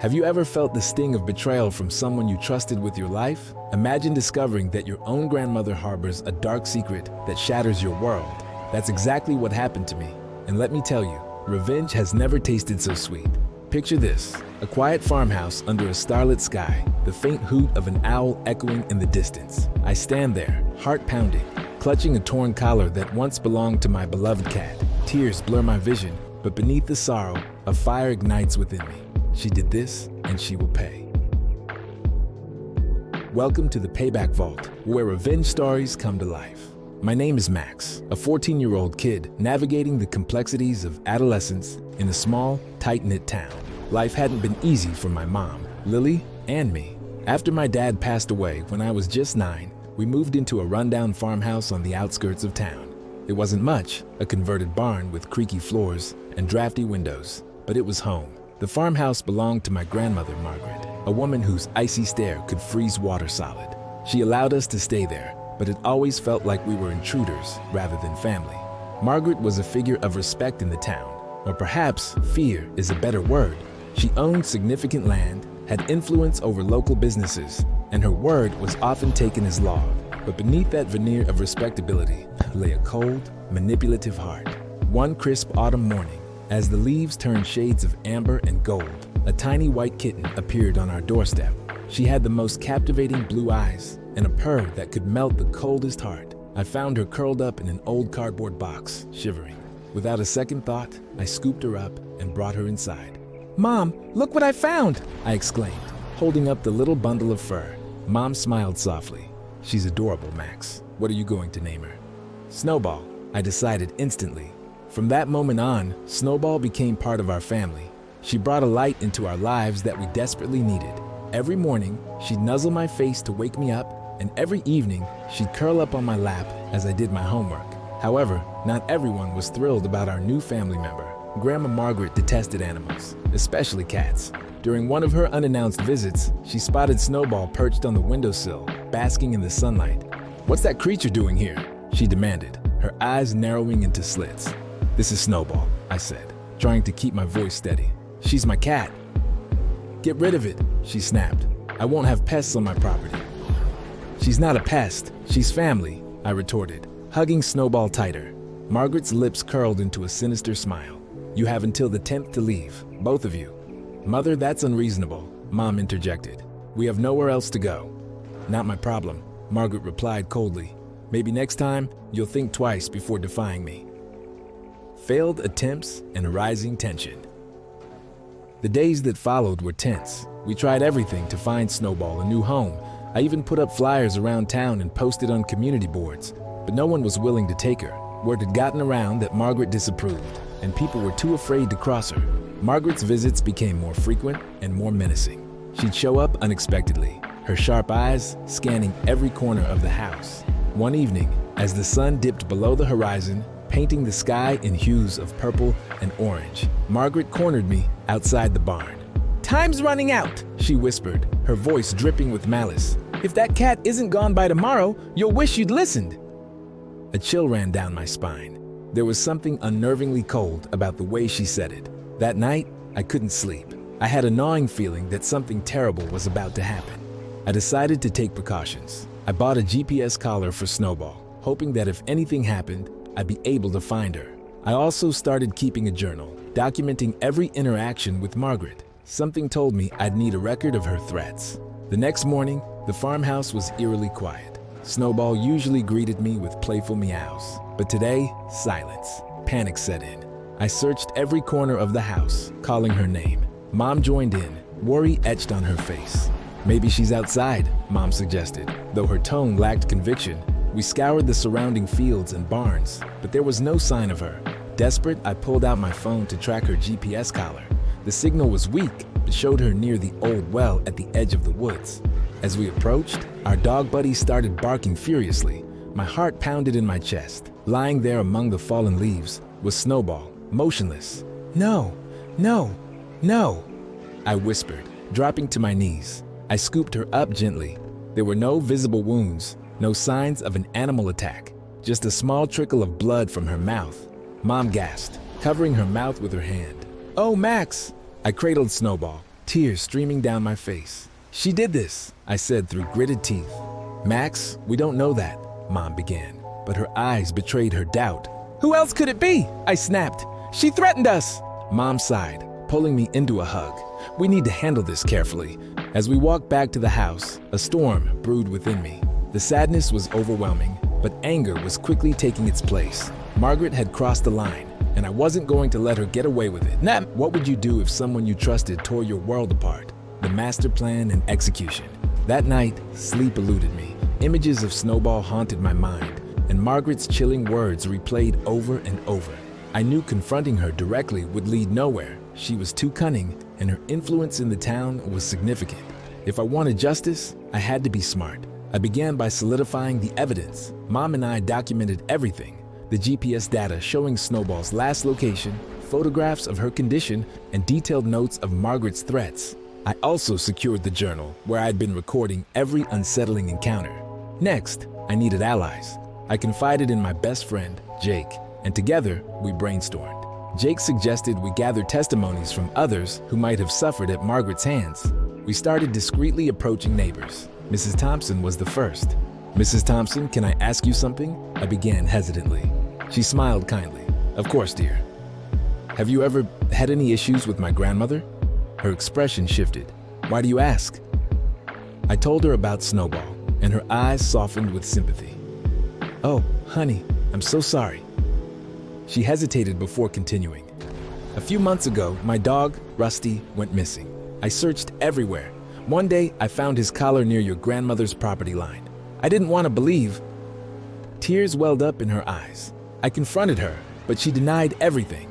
Have you ever felt the sting of betrayal from someone you trusted with your life? Imagine discovering that your own grandmother harbors a dark secret that shatters your world. That's exactly what happened to me. And let me tell you, revenge has never tasted so sweet. Picture this, a quiet farmhouse under a starlit sky, the faint hoot of an owl echoing in the distance. I stand there, heart pounding, clutching a torn collar that once belonged to my beloved cat. Tears blur my vision, but beneath the sorrow, a fire ignites within me. She did this, and she will pay. Welcome to the Payback Vault, where revenge stories come to life. My name is Max, a 14-year-old kid navigating the complexities of adolescence in a small, tight-knit town. Life hadn't been easy for my mom, Lily, and me. After my dad passed away when I was just 9, we moved into a rundown farmhouse on the outskirts of town. It wasn't much, a converted barn with creaky floors and drafty windows, but it was home. The farmhouse belonged to my grandmother, Margaret, a woman whose icy stare could freeze water solid. She allowed us to stay there, but it always felt like we were intruders rather than family. Margaret was a figure of respect in the town, or perhaps fear is a better word. She owned significant land, had influence over local businesses, and her word was often taken as law. But beneath that veneer of respectability lay a cold, manipulative heart. One crisp autumn morning, as the leaves turned shades of amber and gold, a tiny white kitten appeared on our doorstep. She had the most captivating blue eyes and a purr that could melt the coldest heart. I found her curled up in an old cardboard box, shivering. Without a second thought, I scooped her up and brought her inside. "Mom, look what I found!" I exclaimed, holding up the little bundle of fur. Mom smiled softly. "She's adorable, Max. What are you going to name her?" "Snowball," I decided instantly. From that moment on, Snowball became part of our family. She brought a light into our lives that we desperately needed. Every morning, she'd nuzzle my face to wake me up, and every evening, she'd curl up on my lap as I did my homework. However, not everyone was thrilled about our new family member. Grandma Margaret detested animals, especially cats. During one of her unannounced visits, she spotted Snowball perched on the windowsill, basking in the sunlight. "What's that creature doing here?" she demanded, her eyes narrowing into slits. "This is Snowball," I said, trying to keep my voice steady. "She's my cat." "Get rid of it," she snapped. "I won't have pests on my property." "She's not a pest, she's family," I retorted, hugging Snowball tighter. Margaret's lips curled into a sinister smile. "You have until the 10th to leave, both of you." "Mother, that's unreasonable," Mom interjected. "We have nowhere else to go." "Not my problem," Margaret replied coldly. "Maybe next time, you'll think twice before defying me." Failed attempts and rising tension. The days that followed were tense. We tried everything to find Snowball a new home. I even put up flyers around town and posted on community boards, but no one was willing to take her. Word had gotten around that Margaret disapproved, and people were too afraid to cross her. Margaret's visits became more frequent and more menacing. She'd show up unexpectedly, her sharp eyes scanning every corner of the house. One evening, as the sun dipped below the horizon, painting the sky in hues of purple and orange, Margaret cornered me outside the barn. "Time's running out," she whispered, her voice dripping with malice. "If that cat isn't gone by tomorrow, you'll wish you'd listened." A chill ran down my spine. There was something unnervingly cold about the way she said it. That night, I couldn't sleep. I had a gnawing feeling that something terrible was about to happen. I decided to take precautions. I bought a GPS collar for Snowball, hoping that if anything happened, I'd be able to find her. I also started keeping a journal, documenting every interaction with Margaret. Something told me I'd need a record of her threats. The next morning, the farmhouse was eerily quiet. Snowball usually greeted me with playful meows, but today, silence. Panic set in. I searched every corner of the house, calling her name. Mom joined in, worry etched on her face. "Maybe she's outside," Mom suggested, though her tone lacked conviction. We scoured the surrounding fields and barns, but there was no sign of her. Desperate, I pulled out my phone to track her GPS collar. The signal was weak, but showed her near the old well at the edge of the woods. As we approached, our dog buddy started barking furiously. My heart pounded in my chest. Lying there among the fallen leaves was Snowball, motionless. "No, no, no," I whispered, dropping to my knees. I scooped her up gently. There were no visible wounds, no signs of an animal attack, just a small trickle of blood from her mouth. Mom gasped, covering her mouth with her hand. "Oh, Max!" I cradled Snowball, tears streaming down my face. "She did this," I said through gritted teeth. "Max, we don't know that," Mom began, but her eyes betrayed her doubt. "Who else could it be?" I snapped. "She threatened us." Mom sighed, pulling me into a hug. "We need to handle this carefully." As we walked back to the house, a storm brewed within me. The sadness was overwhelming, but anger was quickly taking its place. Margaret had crossed the line, and I wasn't going to let her get away with it. Now, what would you do if someone you trusted tore your world apart? The master plan and execution. That night, sleep eluded me. Images of Snowball haunted my mind, and Margaret's chilling words replayed over and over. I knew confronting her directly would lead nowhere. She was too cunning, and her influence in the town was significant. If I wanted justice, I had to be smart. I began by solidifying the evidence. Mom and I documented everything. The GPS data showing Snowball's last location, photographs of her condition, and detailed notes of Margaret's threats. I also secured the journal where I'd been recording every unsettling encounter. Next, I needed allies. I confided in my best friend, Jake, and together we brainstormed. Jake suggested we gather testimonies from others who might have suffered at Margaret's hands. We started discreetly approaching neighbors. Mrs. Thompson was the first. "Mrs. Thompson, can I ask you something?" I began hesitantly. She smiled kindly. "Of course, dear. Have you ever had any issues with my grandmother?" Her expression shifted. "Why do you ask?" I told her about Snowball, and her eyes softened with sympathy. "Oh, honey, I'm so sorry." She hesitated before continuing. "A few months ago, my dog, Rusty, went missing. I searched everywhere. One day, I found his collar near your grandmother's property line. I didn't want to believe." Tears welled up in her eyes. I confronted her, but she denied everything.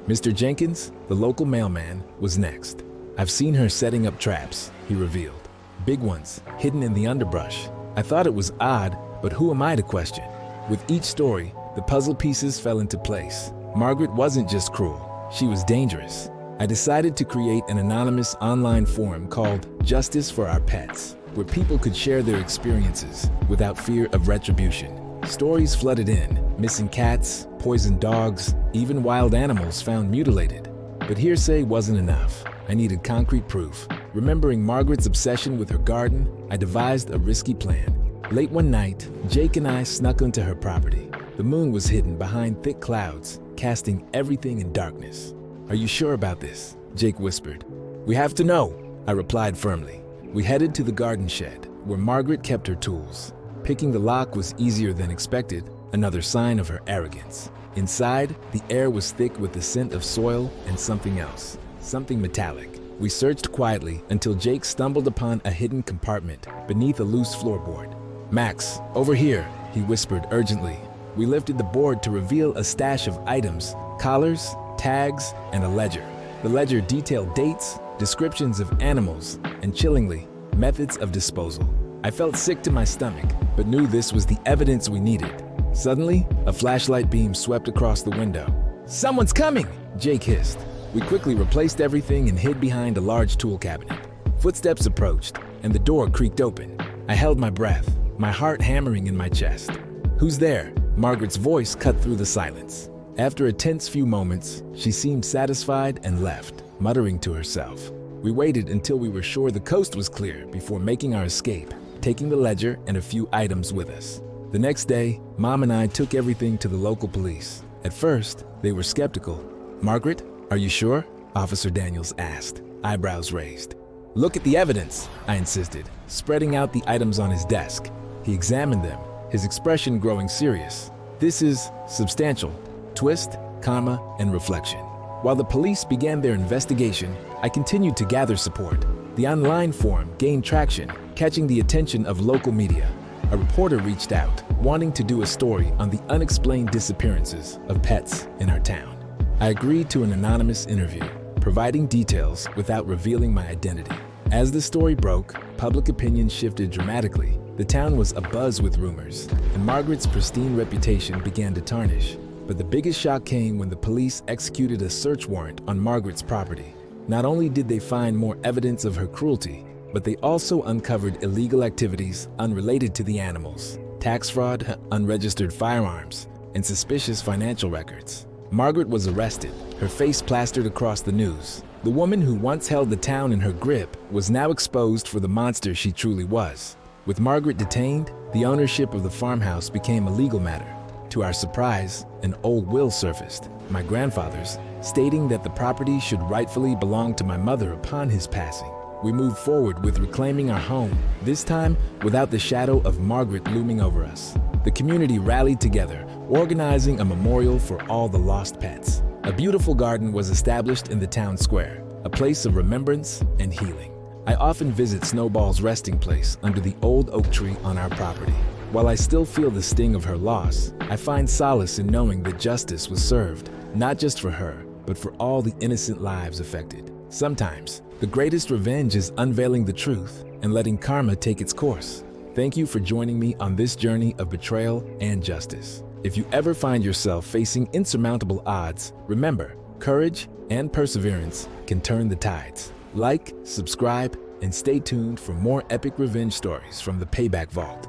Mr. Jenkins, the local mailman, was next. "I've seen her setting up traps," he revealed. "Big ones, hidden in the underbrush. I thought it was odd, but who am I to question?" With each story, the puzzle pieces fell into place. Margaret wasn't just cruel, she was dangerous. I decided to create an anonymous online forum called Justice for Our Pets, where people could share their experiences without fear of retribution. Stories flooded in, missing cats, poisoned dogs, even wild animals found mutilated. But hearsay wasn't enough. I needed concrete proof. Remembering Margaret's obsession with her garden, I devised a risky plan. Late one night, Jake and I snuck onto her property. The moon was hidden behind thick clouds, casting everything in darkness. "Are you sure about this?" Jake whispered. "We have to know," I replied firmly. We headed to the garden shed, where Margaret kept her tools. Picking the lock was easier than expected, another sign of her arrogance. Inside, the air was thick with the scent of soil and something else, something metallic. We searched quietly until Jake stumbled upon a hidden compartment beneath a loose floorboard. "Max, over here," he whispered urgently. We lifted the board to reveal a stash of items, collars, tags, and a ledger. The ledger detailed dates, descriptions of animals, and chillingly, methods of disposal. I felt sick to my stomach, but knew this was the evidence we needed. Suddenly, a flashlight beam swept across the window. "Someone's coming!" Jake hissed. We quickly replaced everything and hid behind a large tool cabinet. Footsteps approached, and the door creaked open. I held my breath, my heart hammering in my chest. "Who's there?" Margaret's voice cut through the silence. After a tense few moments, she seemed satisfied and left, muttering to herself. We waited until we were sure the coast was clear before making our escape, taking the ledger and a few items with us. The next day, Mom and I took everything to the local police. At first, they were skeptical. "Margaret, are you sure?" Officer Daniels asked, eyebrows raised. "Look at the evidence," I insisted, spreading out the items on his desk. He examined them, his expression growing serious. "This is substantial. Twist, comma, and reflection." While the police began their investigation, I continued to gather support. The online forum gained traction, catching the attention of local media. A reporter reached out, wanting to do a story on the unexplained disappearances of pets in our town. I agreed to an anonymous interview, providing details without revealing my identity. As the story broke, public opinion shifted dramatically. The town was abuzz with rumors, and Margaret's pristine reputation began to tarnish. But the biggest shock came when the police executed a search warrant on Margaret's property. Not only did they find more evidence of her cruelty, but they also uncovered illegal activities unrelated to the animals, tax fraud, unregistered firearms, and suspicious financial records. Margaret was arrested, her face plastered across the news, The woman who once held the town in her grip was now exposed for the monster she truly was. With Margaret detained, the ownership of the farmhouse became a legal matter. To our surprise, an old will surfaced, my grandfather's, stating that the property should rightfully belong to my mother upon his passing. We moved forward with reclaiming our home, this time without the shadow of Margaret looming over us. The community rallied together, organizing a memorial for all the lost pets. A beautiful garden was established in the town square, a place of remembrance and healing. I often visit Snowball's resting place under the old oak tree on our property. While I still feel the sting of her loss, I find solace in knowing that justice was served, not just for her, but for all the innocent lives affected. Sometimes, the greatest revenge is unveiling the truth and letting karma take its course. Thank you for joining me on this journey of betrayal and justice. If you ever find yourself facing insurmountable odds, remember, courage and perseverance can turn the tides. Like, subscribe, and stay tuned for more epic revenge stories from the Payback Vault.